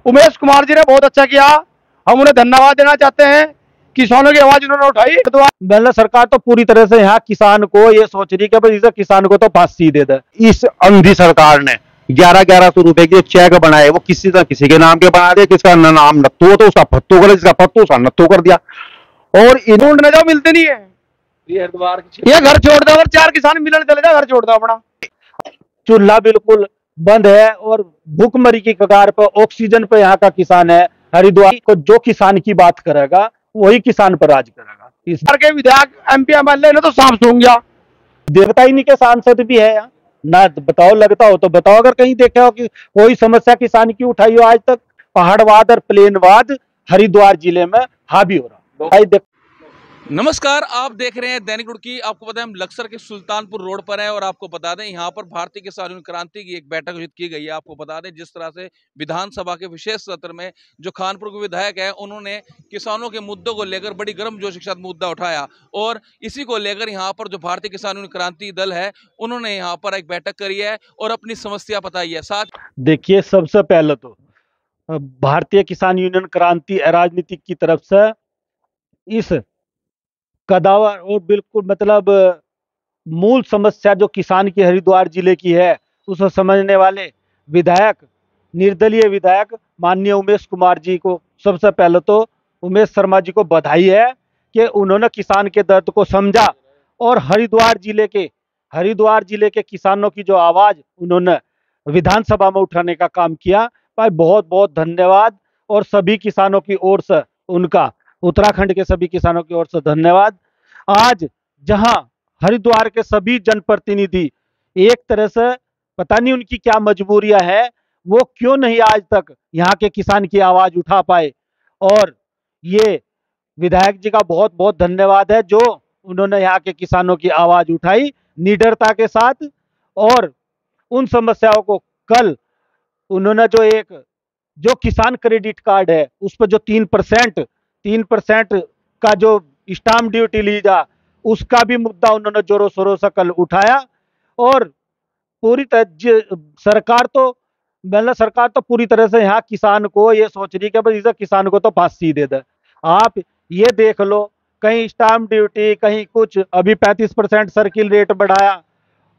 उमेश कुमार जी ने बहुत अच्छा किया, हम उन्हें धन्यवाद देना चाहते हैं। किसानों की आवाज उन्होंने उठाई। तो मतलब सरकार तो पूरी तरह से यहाँ किसान को ये सोच रही है कि किसान को तो फांसी दे दे। इस अंधी सरकार ने 1100 रुपए के चेक बनाए, वो किसी तरह किसी के नाम के बना दे, किसका नाम नत्थू हो तो उसका फत्तू कर, जिसका फत्तू उसका नत्थू कर दिया। और ढूंढने जाओ मिलते नहीं है। ये घर छोड़ दो, अगर 4 किसान मिलने चले जाओ, घर छोड़ दो अपना। चूल्हा बिल्कुल बंद है और भूखमरी की कगार पर ऑक्सीजन पे यहाँ का किसान है। हरिद्वार को जो किसान की बात करेगा वही किसान पर राज करेगा। इस के विधायक एमपी एमएलए ने तो सांप सूंघ गया। देवता ही नहीं के सांसद भी है यहाँ ना। बताओ, लगता हो तो बताओ, अगर कहीं देखे हो कि कोई समस्या किसान की उठाई हो आज तक। पहाड़वाद और प्लेनवाद हरिद्वार जिले में हावी हो रहा। नमस्कार, आप देख रहे हैं दैनिक रुड़की। आपको पता है हम लक्सर के सुल्तानपुर रोड पर हैं और आपको बता दें यहाँ पर भारतीय किसान यूनियन क्रांति की एक बैठक आयोजित की गई है। आपको बता दें जिस तरह से विधानसभा के विशेष सत्र में जो खानपुर के विधायक है उन्होंने किसानों के मुद्दों को लेकर बड़ी गर्मजोशी के साथ मुद्दा उठाया और इसी को लेकर यहाँ पर जो भारतीय किसान यूनियन क्रांति दल है उन्होंने यहाँ पर एक बैठक करी है और अपनी समस्या बताई है। साथ देखिए, सबसे पहले तो भारतीय किसान यूनियन क्रांति राजनीतिक की तरफ से इस कदावर और बिल्कुल मतलब मूल समस्या जो किसान की हरिद्वार जिले की है उसे समझने वाले विधायक, निर्दलीय विधायक माननीय उमेश कुमार जी को सबसे पहले तो उमेश शर्मा जी को बधाई है कि उन्होंने किसान के दर्द को समझा और हरिद्वार जिले के किसानों की जो आवाज उन्होंने विधानसभा में उठाने का काम किया। भाई बहुत बहुत धन्यवाद। और सभी किसानों की ओर से उनका, उत्तराखंड के सभी किसानों की ओर से धन्यवाद। आज जहां हरिद्वार के सभी जनप्रतिनिधि एक तरह से, पता नहीं उनकी क्या मजबूरियां है, वो क्यों नहीं आज तक यहाँ के किसान की आवाज उठा पाए। और ये विधायक जी का बहुत बहुत धन्यवाद है जो उन्होंने यहाँ के किसानों की आवाज उठाई निडरता के साथ। और उन समस्याओं को कल उन्होंने जो किसान क्रेडिट कार्ड है उस पर जो 3% का जो स्टाम्प ड्यूटी ली जा, उसका भी मुद्दा उन्होंने जोरों शोरों से कल उठाया। और पूरी तरह सरकार तो पूरी तरह से यहाँ किसान को ये सोच रही है कि भाई इसे किसान को तो फांसी दे दे। आप ये देख लो, कहीं स्टाम्प ड्यूटी, कहीं कुछ, अभी 35% सर्किल रेट बढ़ाया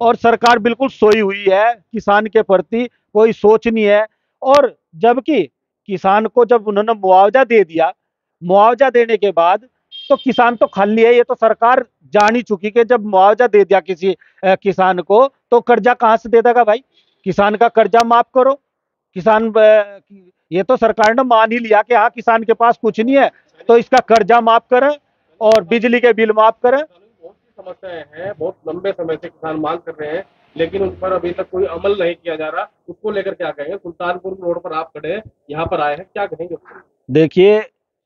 और सरकार बिल्कुल सोई हुई है किसान के प्रति, कोई सोच नहीं है। और जबकि किसान को जब उन्होंने मुआवजा दे दिया, मुआवजा देने के बाद तो किसान तो खाली है, ये तो सरकार जान ही चुकी कि जब मुआवजा दे दिया किसी किसान को तो कर्जा कहां से दे देगा भाई। किसान का कर्जा माफ करो। ये तो सरकार ने मान ही लिया कि हाँ किसान के पास कुछ नहीं है तो इसका कर्जा माफ करें और बिजली के बिल माफ करें। बहुत सी समस्याएं हैं, बहुत लंबे समय से किसान मांग कर रहे हैं लेकिन उन पर अभी तक कोई अमल नहीं किया जा रहा। उसको लेकर क्या कहेंगे? सुल्तानपुर रोड पर आप खड़े हैं, यहाँ पर आए हैं, क्या कहेंगे? देखिए,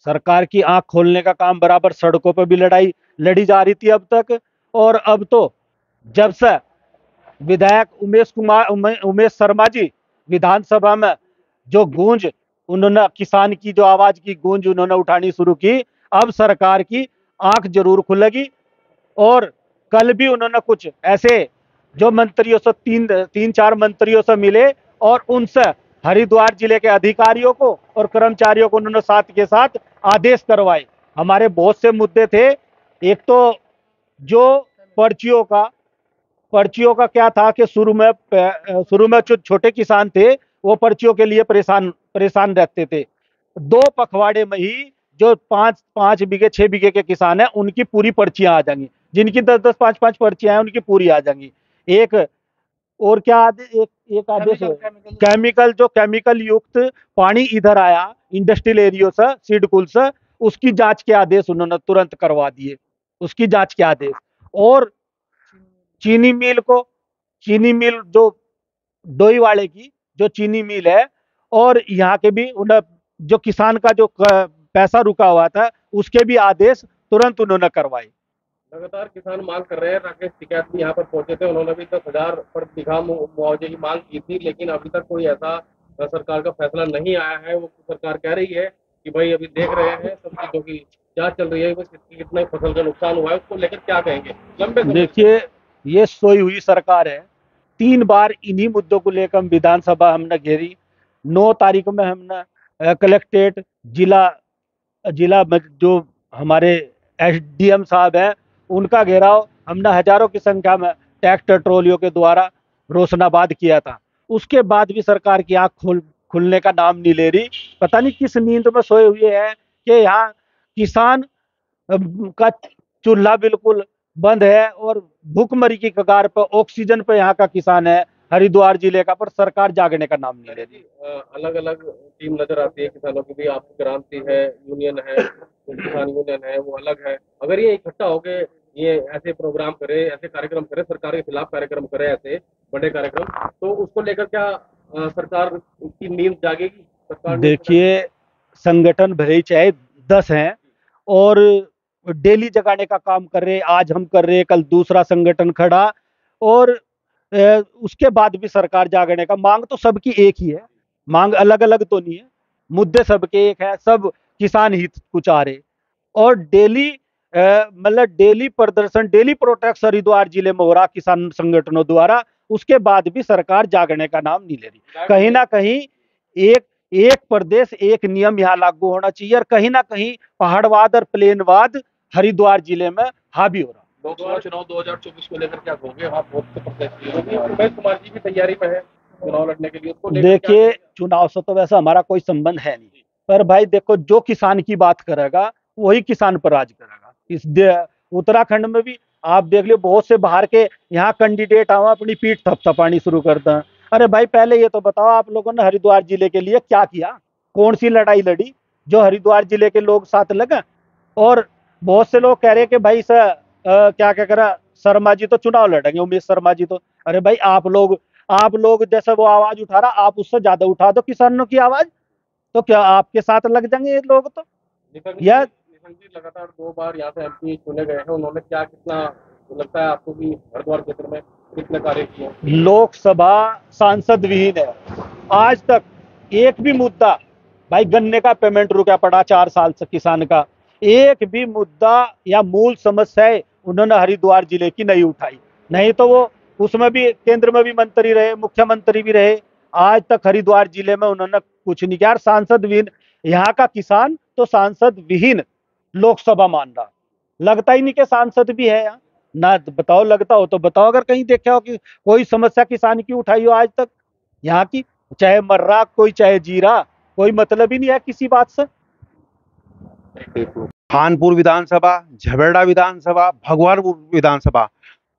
सरकार की आंख खोलने का काम बराबर सड़कों पर भी लड़ी जा रही थी अब तक। और अब तो जब से विधायक उमेश शर्मा जी विधानसभा में जो गूंज उन्होंने, किसान की जो आवाज की गूंज उन्होंने उठानी शुरू की, अब सरकार की आंख जरूर खुलेगी। और कल भी उन्होंने कुछ ऐसे जो मंत्रियों से तीन चार मंत्रियों से मिले और उनसे हरिद्वार जिले के अधिकारियों को और कर्मचारियों को उन्होंने साथ के साथ आदेश करवाए। हमारे बहुत से मुद्दे थे। एक तो जो पर्चियों का क्या था कि शुरू में जो छोटे किसान थे वो पर्चियों के लिए परेशान रहते थे। 2 पखवाड़े में ही जो 5 बीघे 6 बीघे के किसान हैं उनकी पूरी पर्चियां आ जाएंगी, जिनकी 10-10 5-5 पर्चियां हैं उनकी पूरी आ जाएंगी। एक और क्या एक आदेश है, केमिकल युक्त पानी इधर आया इंडस्ट्रियल एरिया से, सीडकुल से, उसकी जांच के आदेश उन्होंने तुरंत करवा दिए, उसकी जांच के आदेश। और चीनी मिल जो डोईवाड़े की जो चीनी मिल है, और यहाँ के भी उन्हें जो किसान का जो पैसा रुका हुआ था उसके भी आदेश तुरंत उन्होंने करवाए। लगातार किसान मांग कर रहे हैं। राकेश टिकैत भी यहाँ पर पहुंचे थे, उन्होंने भी 10,000 प्रति बीघा मुआवजे की मांग की थी लेकिन अभी तक कोई ऐसा सरकार का फैसला नहीं आया है। वो सरकार कह रही है कि भाई अभी देख रहे हैं, सब चीजों की जांच चल रही है, कितना फसल का नुकसान हुआ है, उसको लेकर क्या कहेंगे? लंबे देखिए, ये सोई हुई सरकार है। 3 बार इन्हीं मुद्दों को लेकर विधानसभा हमने घेरी। 9 तारीख में हमने कलेक्ट्रेट, जिला जिला जो हमारे एसडीएम साहब हैं, उनका घेराव हमने हजारों की संख्या में ट्रैक्टर ट्रॉलियों के द्वारा रोशनाबाद किया था। उसके बाद भी सरकार की आंख खुलने का नाम नहीं ले रही। पता नहीं किस नींद में सोए हुए हैं कि यहाँ किसान का चूल्हा बिल्कुल बंद है और भूखमरी की कगार पर, ऑक्सीजन पे यहाँ का किसान है हरिद्वार जिले का, पर सरकार जागने का नाम नहीं ले रही। अलग अलग टीम नजर आती है किसानों की भी, आपकी क्रांति है, यूनियन है, किसान यूनियन है, वो अलग है। अगर ये इकट्ठा होके ये ऐसे प्रोग्राम करे, ऐसे कार्यक्रम करे, सरकार के खिलाफ कार्यक्रम करे, ऐसे बड़े कार्यक्रम, तो उसको लेकर क्या सरकार की नींद जागेगी? सरकार देखिए, संगठन भले ही चाहे 10 हैं और डेली जगाने का काम कर रहे, आज हम कर रहे, कल दूसरा संगठन खड़ा, और उसके बाद भी सरकार जागने का, मांग तो सबकी एक ही है, मांग अलग अलग तो नहीं है, मुद्दे सबके एक है, सब किसान हित को चाह रहे। और डेली मतलब डेली प्रदर्शन, डेली प्रोटेस्ट हरिद्वार जिले में हो रहा किसान संगठनों द्वारा, उसके बाद भी सरकार जागने का नाम नहीं ले रही। कहीं ना कहीं एक एक प्रदेश एक नियम यहाँ लागू होना चाहिए, और कहीं ना कहीं पहाड़वाद और प्लेनवाद हरिद्वार जिले में हावी हो रहा। लोकसभा चुनाव 2024 को लेकर क्या कहोगे? आप बहुत उमेश कुमार जी की तैयारी में है चुनाव लड़ने के लिए, उसको लेकर देखिए, चुनाव से तो वैसा हमारा कोई संबंध है नहीं, पर भाई देखो, जो किसान की बात करेगा वही किसान पर राज करेगा। उत्तराखंड में भी आप देख लो, बहुत से बाहर के यहाँ कैंडिडेट आवा अपनी पीठ थपथपानी शुरू करते हैं। अरे भाई, पहले ये तो बताओ, आप लोगों ने हरिद्वार जिले के लिए क्या किया? कौन सी लड़ाई लड़ी जो हरिद्वार जिले के लोग साथ लगे? और बहुत से लोग कह रहे हैं कि भाई सर क्या क्या करा, शर्मा जी तो चुनाव लड़ेंगे, उमेश शर्मा जी तो। अरे भाई, आप लोग जैसे वो आवाज उठा रहा, आप उससे ज्यादा उठा दो किसानों की आवाज, तो क्या आपके साथ लग जाएंगे ये लोग? तो या लगातार 2 बार यहाँ से एमपी चुने गए हैं, उन्होंने क्या, कितना लगता है आपको कि हरिद्वार क्षेत्र में कितने कार्य किए? लोकसभा सांसद विहीन है आज तक। एक भी मुद्दा, भाई गन्ने का पेमेंट रुका पड़ा 4 साल से किसान का, एक भी मुद्दा या मूल समस्या उन्होंने हरिद्वार जिले की नहीं उठाई। नहीं तो वो उसमें भी केंद्र में भी मंत्री रहे, मुख्यमंत्री भी रहे, आज तक हरिद्वार जिले में उन्होंने कुछ नहीं किया। सांसद विहीन यहाँ का किसान तो सांसद विहीन लोकसभा मान रहा, लगता ही नहीं कि सांसद भी है यहाँ ना। बताओ, लगता हो तो बताओ, अगर कहीं देखा हो कि कोई समस्या किसान की उठाई हो आज तक यहाँ की, चाहे मर्रा कोई चाहे जीरा, कोई मतलब ही नहीं है किसी बात से। खानपुर विधानसभा, झबेड़ा विधानसभा, भगवानपुर विधानसभा,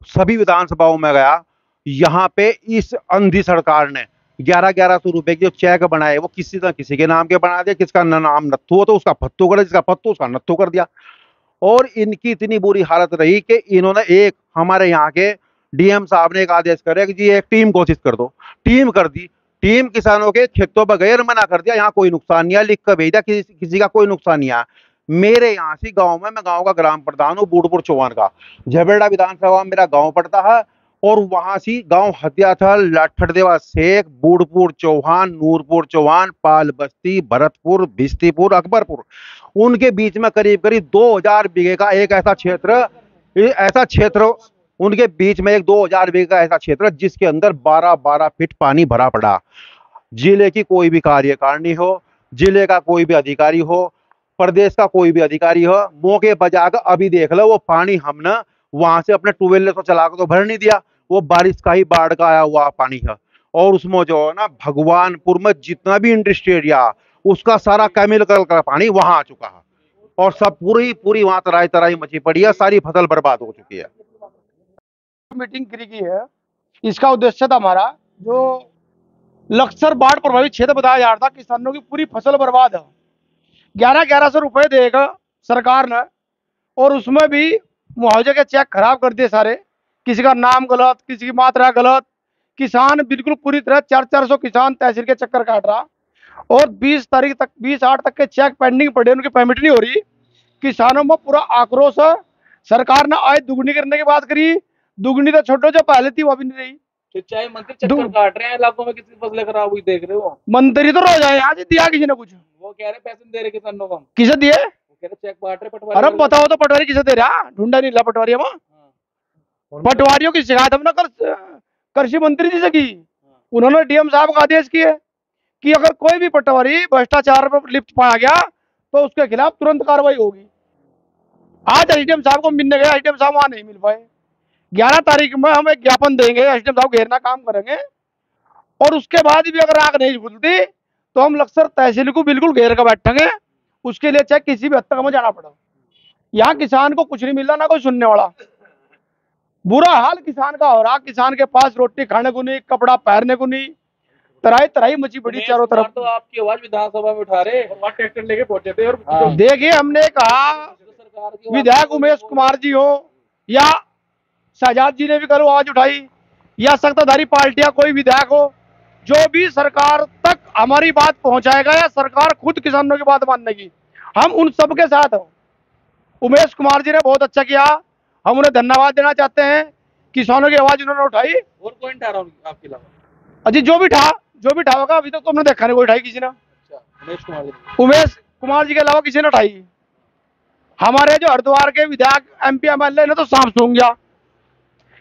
सभी विधानसभाओं में गया। यहाँ पे इस अंधी सरकार ने 1100 रुपए के जो चेक बनाए वो किसी न किसी के नाम के बना दिया, किसका नाम नत्थू हो तो उसका फत्तू कर दिया, जिसका फत्तू उसका नत्थू कर दिया। और इनकी इतनी बुरी हालत रही कि इन्होंने एक हमारे यहाँ के डीएम साहब ने एक आदेश करे कि जी एक टीम घोषित कर दो, टीम कर दी। टीम किसानों के खेतों पर गए और मना कर दिया, यहाँ कोई नुकसान नहीं है, लिख कर भेज दिया किसी का कोई नुकसान नहीं आया। मेरे यहाँ से गांव में, मैं गांव का ग्राम प्रधान हूँ बूढ़पुर चौहान का, झबेड़ा विधानसभा मेरा गांव पड़ता है, और वहां से गांव हत्याथल, लाठदेवा शेख, बूढ़पुर चौहान, नूरपुर चौहान, पाल बस्ती, भरतपुर, भिस्तीपुर, अकबरपुर, उनके बीच में करीब करीब 2000 बीघे का एक ऐसा क्षेत्र उनके बीच में एक 2000 बीघे का ऐसा क्षेत्र जिसके अंदर 12-12 फीट पानी भरा पड़ा। जिले की कोई भी कार्यकारिणी हो, जिले का कोई भी अधिकारी हो, प्रदेश का कोई भी अधिकारी हो, मौके पर जाकर अभी देख लो, वो पानी हमने वहां से अपने ट्यूबवेल से चला कर तो भर नहीं दिया, वो बारिश का ही बाढ़ का आया हुआ पानी है। और उसमें जो है ना, भगवानपुर में जितना भी इंडस्ट्री एरिया, उसका सारा केमिकल का पानी वहां आ चुका है, और सब पूरी वहां तराई तराई मची पड़ी है, सारी फसल बर्बाद हो चुकी है। मीटिंग करी गई है, इसका उद्देश्य था हमारा, जो लक्सर बाढ़ प्रभावित क्षेत्र बताया जा रहा था, किसानों की पूरी फसल बर्बाद है। 1100 रुपए देगा सरकार ने, और उसमें भी मुआवजे के चेक खराब कर दिए सारे, किसी का नाम गलत, किसी की मात्रा गलत। किसान बिल्कुल पूरी तरह 400 किसान तहसील के चक्कर काट रहा, और 20/8 तक के चेक पेंडिंग पड़े, उनकी पेमेंट नहीं हो रही। किसानों में पूरा आक्रोश है। सरकार ने आय दुगनी करने की बात करी, दुगनी तो छोड़ो, जो पहले थी वो भी नहीं रही। सिंचाई मंत्री चक्कर काट रहे हैं इलाकों में, किसी फसलें खराब हुई देख रहे हो? मंत्री तो रोज आए, आज दिया किसी ने कुछ? वो कह रहे पैसे दे रहे किसानों को, किसे दिए? वो कह रहे चेक बांट रहे पटवारी। अरे बताओ तो, पटवारी किसे दे रहा? ढूंढा नहीं ला पटवारी में। पटवारियों की शिकायत हमने कृषि मंत्री जी से की, उन्होंने डीएम साहब का आदेश किए कि अगर कोई भी पटवारी भ्रष्टाचार में लिप्त पाया गया तो उसके खिलाफ तुरंत कार्रवाई होगी। आज एसडीएम साहब को मिलने गए, एसडीएम साहब वहां नहीं मिल पाए। 11 तारीख में हम एक ज्ञापन देंगे, एसडीएम साहब घेरना काम करेंगे, और उसके बाद भी अगर आग नहीं खुलती तो हम लक्सर तहसील को बिल्कुल घेर कर बैठेंगे। उसके लिए चाहे किसी भी हद तक हमें जाना पड़ा। यहाँ किसान को कुछ नहीं मिल रहा, ना कोई सुनने वाला। बुरा हाल किसान का हो रहा, किसान के पास रोटी खाने को नहीं, कपड़ा पहनने को नहीं, तराई तराई मची पड़ी चारों तरफ। तो आपकी आवाज विधानसभा में उठा रहे, और ट्रैक्टर लेके पहुंचे थे। और देखिए, हमने कहा सरकार की विधायक उमेश कुमार जी हो या शहजाद जी ने भी कल आवाज उठाई, या सत्ताधारी पार्टियां कोई विधायक हो, जो भी सरकार तक हमारी बात पहुंचाएगा या सरकार खुद किसानों की बात मानेगी, हम उन सबके साथ हैं। उमेश कुमार जी ने बहुत अच्छा किया, हम उन्हें धन्यवाद देना चाहते हैं। किसानों की आवाज उन्होंने उठाई। और कोई नहीं ठहरा आपके अलावा? अजी जो भी ठा होगा, अभी तक तो हमने देखा नहीं कोई उठाई किसी ने। उमेश कुमार जी के अलावा किसी ने उठाई। हमारे जो हरिद्वार के विधायक MP MLA ने तो सांप सूंघ गया,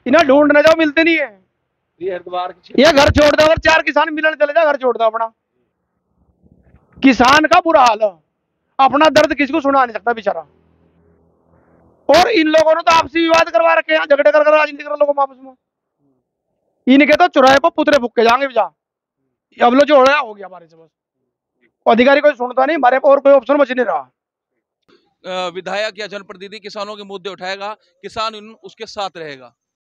इन्हें ढूंढने जाओ मिलते नहीं है। ये हरिद्वार ये घर छोड़ दो, अगर 4 किसान मिलने चले जाओ, घर छोड़ दो अपना। किसान का बुरा हाल है, अपना दर्द किसी को सुना नहीं सकता बेचारा। और इन लोगों ने तो आपसी विवाद करवा रखे हैं, झगड़े कर राजनीति कर लोगों में आपस में। इनके तो चुराहे पर पुतरे फूक जाएंगे बेचा। अब लो जो हो रहा है हो गया हमारे से, बस अधिकारी कोई सुनता नहीं, हमारे पर और कोई ऑप्शन बच नहीं रहा। विधायक या जनप्रतिनिधि किसानों के मुद्दे उठाएगा, किसान यूनियन उसके साथ रहेगा।